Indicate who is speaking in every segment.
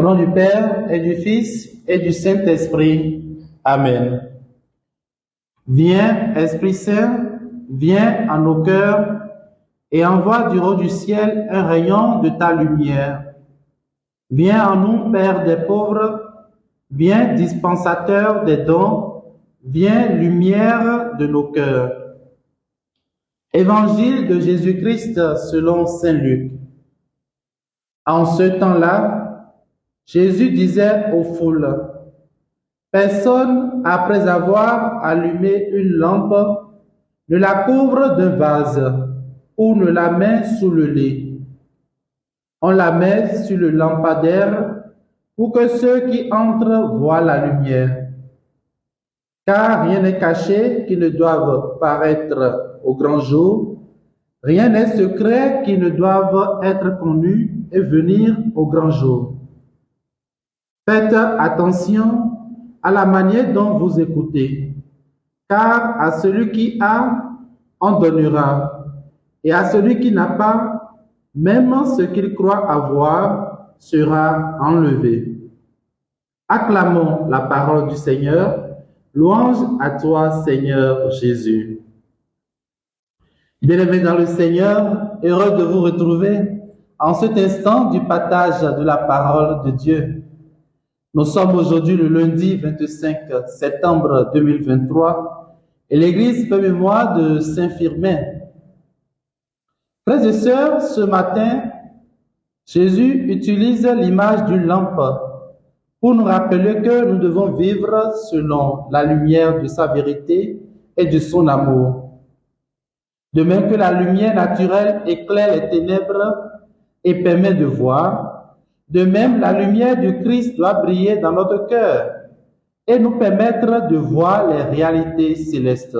Speaker 1: Au nom du Père et du Fils et du Saint-Esprit. Amen. Viens, Esprit Saint, viens en nos cœurs et envoie du haut du ciel un rayon de ta lumière. Viens en nous, Père des pauvres, viens dispensateur des dons, viens lumière de nos cœurs. Évangile de Jésus-Christ selon saint Luc. En ce temps-là, Jésus disait aux foules, « Personne, après avoir allumé une lampe, ne la couvre d'un vase ou ne la met sous le lit. On la met sur le lampadaire pour que ceux qui entrent voient la lumière. Car rien n'est caché qui ne doive paraître au grand jour, rien n'est secret qui ne doive être connu et venir au grand jour. Faites attention à la manière dont vous écoutez, car à celui qui a, on donnera, et à celui qui n'a pas, même ce qu'il croit avoir sera enlevé. » Acclamons la parole du Seigneur. Louange à toi, Seigneur Jésus. Bien-aimés dans le Seigneur, heureux de vous retrouver en cet instant du partage de la parole de Dieu. Nous sommes aujourd'hui le lundi 25 septembre 2023 et l'Église fait mémoire de Saint-Firmin. Frères et sœurs, ce matin, Jésus utilise l'image d'une lampe pour nous rappeler que nous devons vivre selon la lumière de sa vérité et de son amour. De même que la lumière naturelle éclaire les ténèbres et permet de voir, de même la lumière du Christ doit briller dans notre cœur et nous permettre de voir les réalités célestes.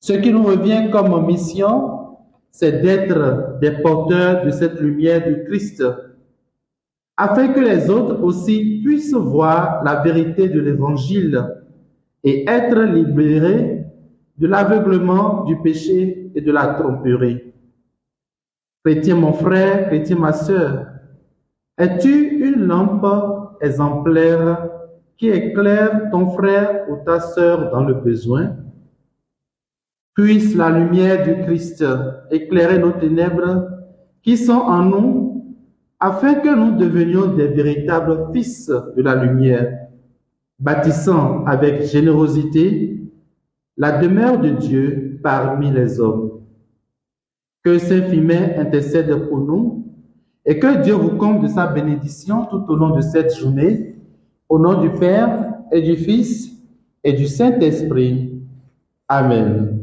Speaker 1: Ce qui nous revient comme mission, c'est d'être des porteurs de cette lumière du Christ, afin que les autres aussi puissent voir la vérité de l'Évangile et être libérés de l'aveuglement du péché et de la tromperie. Chrétien mon frère, chrétien ma sœur, es-tu une lampe exemplaire qui éclaire ton frère ou ta sœur dans le besoin? Puisse la lumière du Christ éclairer nos ténèbres qui sont en nous, afin que nous devenions des véritables fils de la lumière, bâtissant avec générosité la demeure de Dieu parmi les hommes. Que Saint-Firmin intercède pour nous et que Dieu vous comble de sa bénédiction tout au long de cette journée, au nom du Père et du Fils et du Saint-Esprit. Amen.